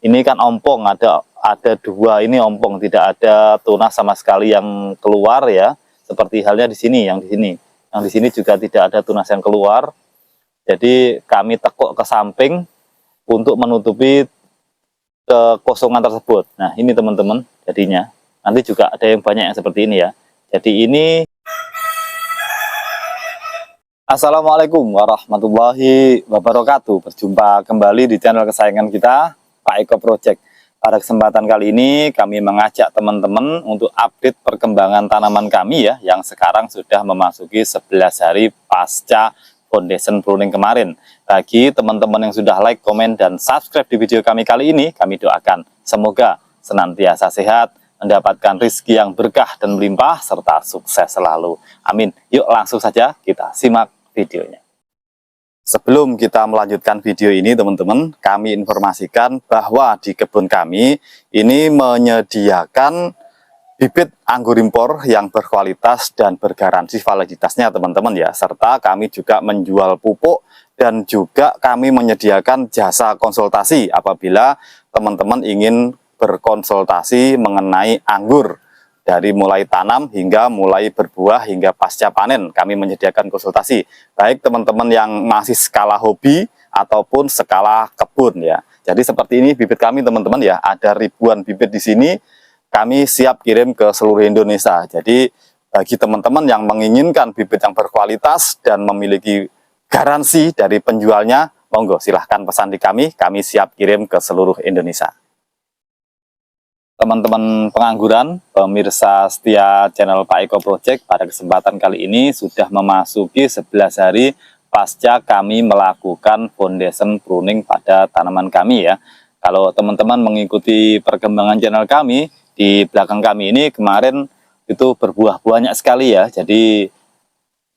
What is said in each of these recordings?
ini kan ompong, ada dua ini ompong, tidak ada tunas sama sekali yang keluar ya. Seperti halnya di sini, yang di sini juga tidak ada tunas yang keluar. Jadi kami tekuk ke samping untuk menutupi kekosongan tersebut. Nah ini teman-teman jadinya. Nanti juga ada yang banyak yang seperti ini ya. Jadi ini. Assalamualaikum warahmatullahi wabarakatuh. Berjumpa kembali di channel kesayangan kita, Pak Eko Project. Pada kesempatan kali ini kami mengajak teman-teman untuk update perkembangan tanaman kami ya, yang sekarang sudah memasuki 11 hari pasca foundation pruning kemarin. Bagi teman-teman yang sudah like, komen, dan subscribe di video kami kali ini, kami doakan semoga senantiasa sehat, mendapatkan rezeki yang berkah dan melimpah, serta sukses selalu. Amin. Yuk langsung saja kita simak videonya. Sebelum kita melanjutkan video ini teman-teman, kami informasikan bahwa di kebun kami ini menyediakan bibit anggur impor yang berkualitas dan bergaransi validitasnya teman-teman ya, serta kami juga menjual pupuk dan juga kami menyediakan jasa konsultasi apabila teman-teman ingin berkonsultasi mengenai anggur dari mulai tanam hingga mulai berbuah hingga pasca panen. Kami menyediakan konsultasi baik teman-teman yang masih skala hobi ataupun skala kebun ya. Jadi seperti ini bibit kami teman-teman ya, ada ribuan bibit di sini. Kami siap kirim ke seluruh Indonesia. Jadi bagi teman-teman yang menginginkan bibit yang berkualitas dan memiliki garansi dari penjualnya, monggo silahkan pesan di kami siap kirim ke seluruh Indonesia. Teman-teman pengangguran, pemirsa setia channel Pak Eko Project, pada kesempatan kali ini sudah memasuki 11 hari pasca kami melakukan foundation pruning pada tanaman kami ya. Kalau teman-teman mengikuti perkembangan channel kami, di belakang kami ini kemarin itu berbuah banyak sekali ya. Jadi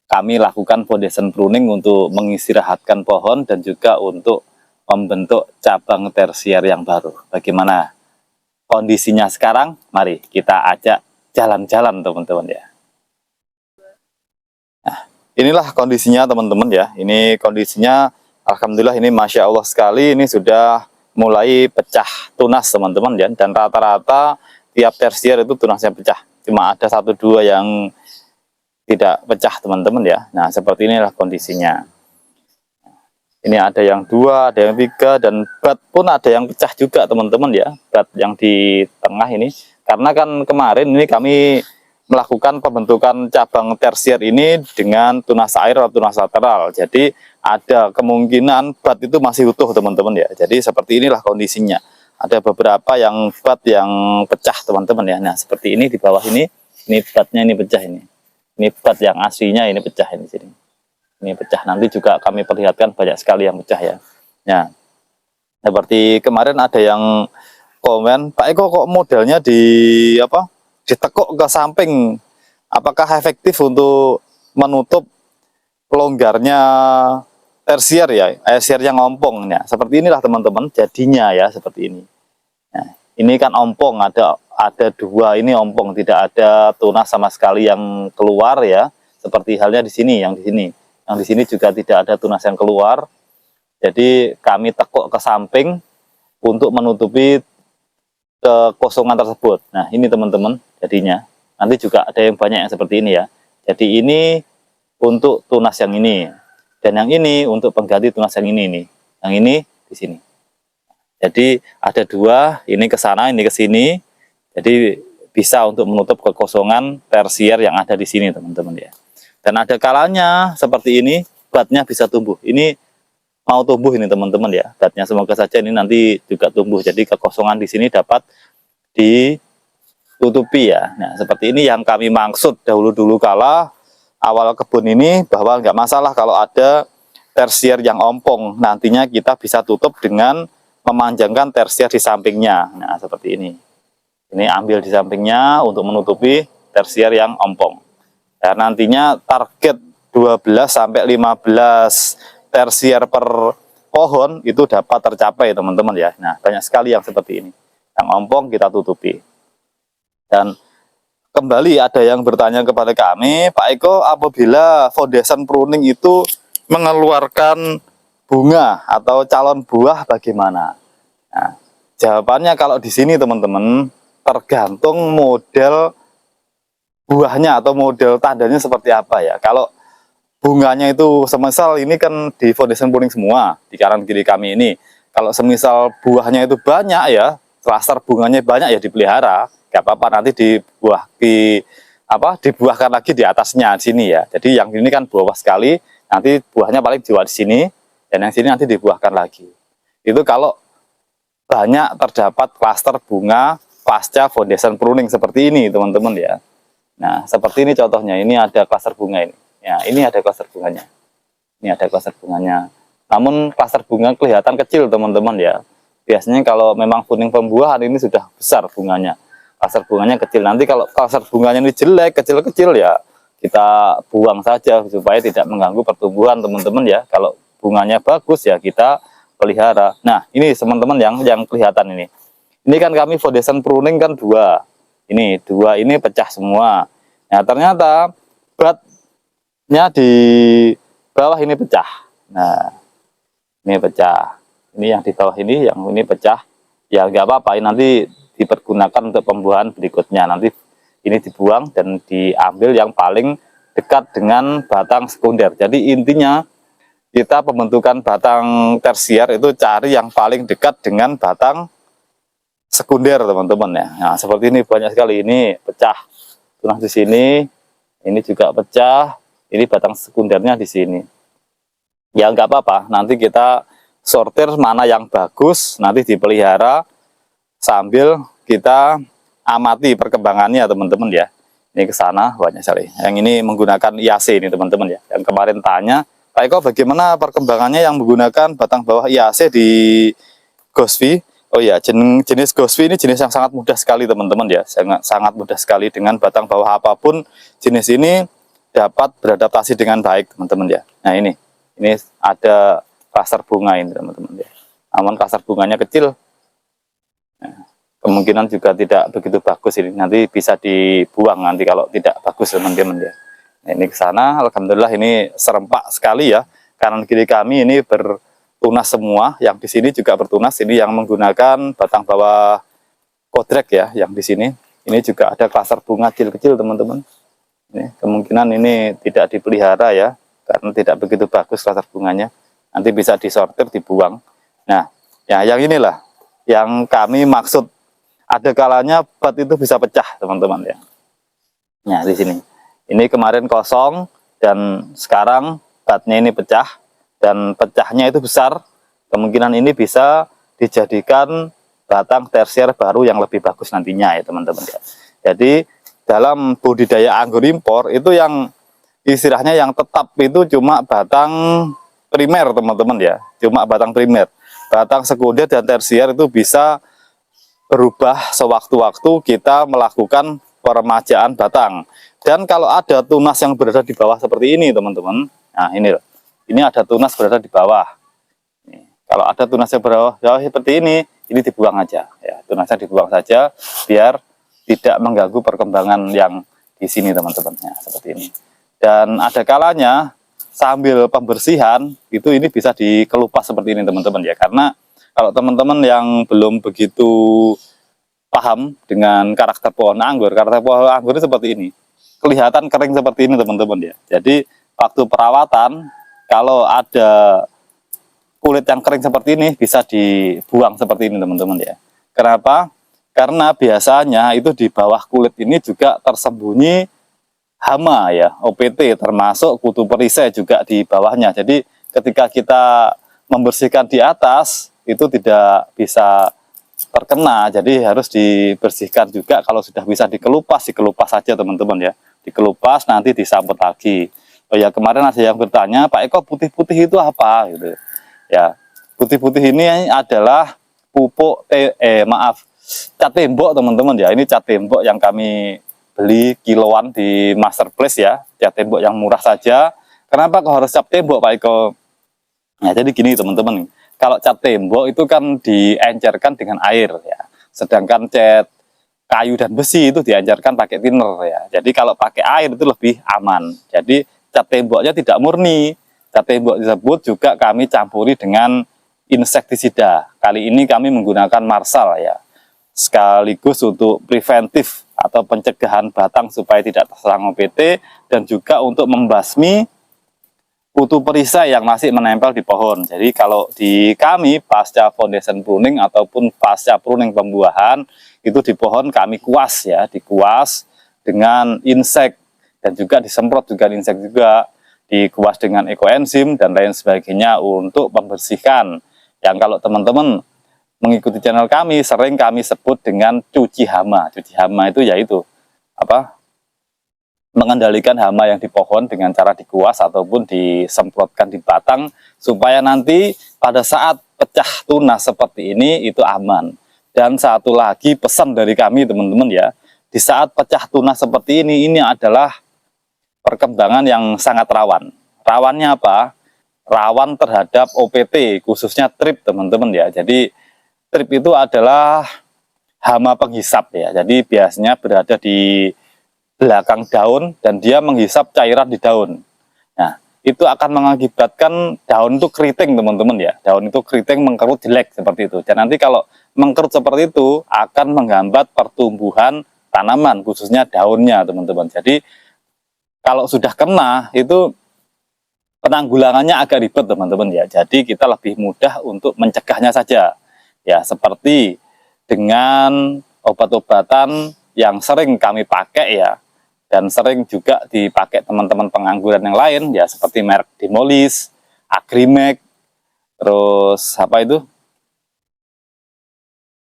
kami lakukan foundation pruning untuk mengistirahatkan pohon dan juga untuk membentuk cabang tersier yang baru. Bagaimana kondisinya sekarang? Mari kita ajak jalan-jalan teman-teman ya. Nah, inilah kondisinya teman-teman ya. Ini kondisinya alhamdulillah ini Masya Allah sekali, ini sudah mulai pecah tunas teman-teman ya. Dan rata-rata tiap tersier itu tunasnya pecah. Cuma ada 1-2 yang tidak pecah teman-teman ya. Nah seperti inilah kondisinya. Ini ada yang 2, ada yang 3, dan bat pun ada yang pecah juga teman-teman ya, bat yang di tengah ini. Karena kan kemarin ini kami melakukan pembentukan cabang tersier ini dengan tunas air atau tunas lateral. Jadi ada kemungkinan bat itu masih utuh teman-teman ya. Jadi seperti inilah kondisinya. Ada beberapa yang bat yang pecah teman-teman ya. Nah seperti ini di bawah ini batnya ini pecah ini. Ini bat yang aslinya ini pecah ini sini. Ini pecah, nanti juga kami perlihatkan banyak sekali yang pecah ya. Nah, seperti kemarin ada yang komen, Pak Eko kok modelnya ditekuk ke samping, apakah efektif untuk menutup longgarnya tersier ya, tersier yang ompong ya. Seperti inilah teman-teman jadinya ya, seperti ini. Nah, ini kan ompong, ada 2 ini ompong, tidak ada tunas sama sekali yang keluar ya. Seperti halnya di sini, yang di sini. Yang di sini juga tidak ada tunas yang keluar. Jadi kami tekuk ke samping untuk menutupi kekosongan tersebut. Nah ini teman-teman jadinya. Nanti juga ada yang banyak yang seperti ini ya. Jadi ini untuk tunas yang ini, dan yang ini untuk pengganti tunas yang ini nih. Yang ini di sini. Jadi ada 2, ini ke sana, ini ke sini. Jadi bisa untuk menutup kekosongan tersier yang ada di sini teman-teman ya. Dan ada kalanya seperti ini batnya bisa tumbuh. Ini mau tumbuh ini teman-teman ya. Batnya semoga saja ini nanti juga tumbuh. Jadi kekosongan di sini dapat ditutupi ya. Nah seperti ini yang kami maksud dahulu kala awal kebun ini, bahwa nggak masalah kalau ada tersier yang ompong. Nantinya kita bisa tutup dengan memanjangkan tersier di sampingnya. Nah seperti ini. Ini ambil di sampingnya untuk menutupi tersier yang ompong. Ya, nantinya target 12-15 tersier per pohon itu dapat tercapai teman-teman ya. Nah banyak sekali yang seperti ini. Yang ompong kita tutupi. Dan kembali ada yang bertanya kepada kami, Pak Eko, apabila foundation pruning itu mengeluarkan bunga atau calon buah bagaimana? Nah, Jawabannya kalau di sini teman-teman, tergantung model buahnya atau model tandanya seperti apa ya. Kalau bunganya itu semisal ini kan di foundation pruning semua di kanan kiri kami ini. Kalau semisal buahnya itu banyak ya, klaster bunganya banyak ya dipelihara, gak apa-apa, nanti dibuahkan lagi di atasnya di sini ya. Jadi yang ini kan bawah sekali, nanti buahnya paling jual di sini, dan yang sini nanti dibuahkan lagi. Itu kalau banyak terdapat klaster bunga pasca foundation pruning seperti ini teman-teman ya. Nah seperti ini contohnya, ini ada klaster bunga ini ya, ini ada klaster bunganya, ini ada klaster bunganya. Namun klaster bunga kelihatan kecil teman-teman ya. Biasanya kalau memang kuning pembuahan ini sudah besar bunganya, klaster bunganya kecil. Nanti kalau klaster bunganya ini jelek, kecil-kecil ya kita buang saja supaya tidak mengganggu pertumbuhan teman-teman ya. Kalau bunganya bagus ya kita pelihara. Nah ini teman-teman yang kelihatan ini kan kami foundation pruning kan dua ini pecah semua. Nah ternyata batnya di bawah ini pecah. Nah ini pecah, ini yang di bawah ini, yang ini pecah ya nggak apa-apa, ini nanti dipergunakan untuk pembuahan berikutnya. Nanti ini dibuang dan diambil yang paling dekat dengan batang sekunder. Jadi intinya kita pembentukan batang tersier itu cari yang paling dekat dengan batang sekunder teman-teman ya. Nah seperti ini banyak sekali, ini pecah tunas di sini, ini juga pecah, ini batang sekundernya di sini. Ya nggak apa-apa, nanti kita sortir mana yang bagus, nanti dipelihara sambil kita amati perkembangannya teman-teman ya. Ini ke sana banyak sekali. Yang ini menggunakan IAC ini teman-teman ya. Yang kemarin tanya, Pak Eko bagaimana perkembangannya yang menggunakan batang bawah IAC di Ghostvi? Oh ya, jenis Ghostvi ini jenis yang sangat mudah sekali teman-teman ya. Sangat mudah sekali, dengan batang bawah apapun jenis ini dapat beradaptasi dengan baik teman-teman ya. Nah ini ada klaster bunga ini teman-teman ya. Namun klaster bunganya kecil. Nah, kemungkinan juga tidak begitu bagus ini. Nanti bisa dibuang nanti kalau tidak bagus teman-teman ya. Nah, ini ke sana, alhamdulillah ini serempak sekali ya. Kanan kiri kami ini bertunas semua. Yang di sini juga bertunas. Ini yang menggunakan batang bawah kodrek ya. Yang di sini ini juga ada klaster bunga kecil-kecil teman-teman. Ini kemungkinan ini tidak dipelihara ya, karena tidak begitu bagus klaster bunganya. Nanti bisa disortir, dibuang. Nah, ya yang inilah yang kami maksud. Ada kalanya bat itu bisa pecah teman-teman ya. Nah di sini, ini kemarin kosong dan sekarang batnya ini pecah, dan pecahnya itu besar. Kemungkinan ini bisa dijadikan batang tersier baru yang lebih bagus nantinya ya teman-teman ya. Jadi dalam budidaya anggur impor itu yang istilahnya yang tetap itu cuma batang primer teman-teman ya, cuma batang primer. Batang sekunder dan tersier itu bisa berubah sewaktu-waktu kita melakukan peremajaan batang. Dan kalau ada tunas yang berada di bawah seperti ini teman-teman, nah ini ada tunas berada di bawah. Kalau ada tunas yang berada seperti ini dibuang aja ya, tunasnya dibuang saja biar tidak mengganggu perkembangan yang di sini teman-teman ya, seperti ini. Dan ada kalanya sambil pembersihan itu ini bisa dikelupas seperti ini teman-teman ya, karena kalau teman-teman yang belum begitu paham dengan karakter pohon anggur itu seperti ini, kelihatan kering seperti ini teman-teman ya. Jadi waktu perawatan kalau ada kulit yang kering seperti ini bisa dibuang seperti ini teman-teman ya. Kenapa? Karena biasanya itu di bawah kulit ini juga tersembunyi hama ya, OPT, termasuk kutu perisai juga di bawahnya. Jadi ketika kita membersihkan di atas itu tidak bisa terkena, jadi harus dibersihkan juga. Kalau sudah bisa dikelupas saja teman-teman ya, dikelupas nanti disambut lagi. Oh ya, kemarin ada yang bertanya, Pak Eko putih-putih itu apa gitu ya. Putih-putih ini adalah pupuk cat tembok teman-teman ya. Ini cat tembok yang kami beli kiloan di Marketplace ya, cat tembok yang murah saja. Kenapa kok harus cat tembok Pak Eko? Nah jadi gini teman-teman, kalau cat tembok itu kan diencerkan dengan air ya, sedangkan cat kayu dan besi itu diencerkan pakai thinner ya. Jadi kalau pakai air itu lebih aman. Jadi cat temboknya tidak murni, cat tembok tersebut juga kami campuri dengan insektisida. Kali ini kami menggunakan Marsal ya, sekaligus untuk preventif atau pencegahan batang supaya tidak terserang OPT, dan juga untuk membasmi kutu perisai yang masih menempel di pohon. Jadi kalau di kami pasca foundation pruning ataupun pasca pruning pembuahan, itu di pohon kami kuas ya, dikuas dengan insek, dan juga disemprot juga insek juga, dikuas dengan ekoenzim dan lain sebagainya untuk membersihkan. Yang kalau teman-teman mengikuti channel kami, sering kami sebut dengan cuci hama. Cuci hama itu yaitu apa? Mengendalikan hama yang di pohon dengan cara dikuas ataupun disemprotkan di batang, supaya nanti pada saat pecah tunas seperti ini itu aman. Dan satu lagi pesan dari kami teman-teman ya, di saat pecah tunas seperti ini adalah perkembangan yang sangat rawan. Rawannya apa? Rawan terhadap OPT, khususnya trip teman-teman ya. Jadi trip itu adalah hama penghisap ya. Jadi biasanya berada di belakang daun dan dia menghisap cairan di daun. Nah, itu akan mengakibatkan daun itu keriting teman-teman ya. Daun itu keriting, mengkerut, jelek seperti itu. Dan nanti kalau mengkerut seperti itu akan menghambat pertumbuhan tanaman, khususnya daunnya teman-teman. Jadi kalau sudah kena itu penanggulangannya agak ribet teman-teman ya. Jadi kita lebih mudah untuk mencegahnya saja. Ya, seperti dengan obat-obatan yang sering kami pakai ya, dan sering juga dipakai teman-teman pengangguran yang lain ya, seperti merek Dimolis, Agrimek, terus apa itu,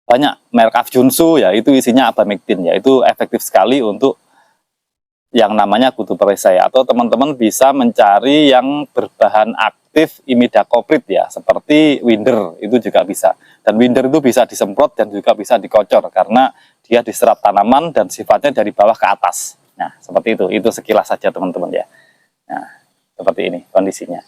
banyak merek Afjunsu ya, itu isinya abamectin ya, itu efektif sekali untuk yang namanya kutu perisai. Atau teman-teman bisa mencari yang berbahan aktif imidacloprid ya, seperti Winder, itu juga bisa. Dan Winder itu bisa disemprot dan juga bisa dikocor karena dia diserap tanaman dan sifatnya dari bawah ke atas. Nah, seperti itu sekilas saja teman-teman ya. Nah, seperti ini kondisinya.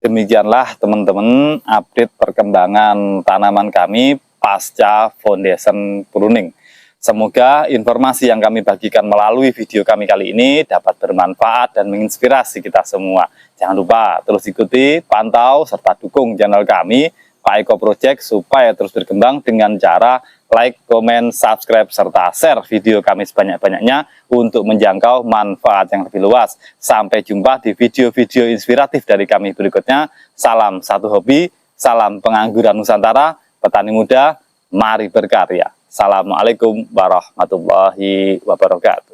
Demikianlah teman-teman update perkembangan tanaman kami pasca foundation pruning. Semoga informasi yang kami bagikan melalui video kami kali ini dapat bermanfaat dan menginspirasi kita semua. Jangan lupa terus ikuti, pantau, serta dukung channel kami, Pak Eko Project, supaya terus berkembang dengan cara like, komen, subscribe, serta share video kami sebanyak-banyaknya untuk menjangkau manfaat yang lebih luas. Sampai jumpa di video-video inspiratif dari kami berikutnya. Salam satu hobi, salam pengangguran Nusantara, petani muda, mari berkarya. Assalamualaikum warahmatullahi wabarakatuh.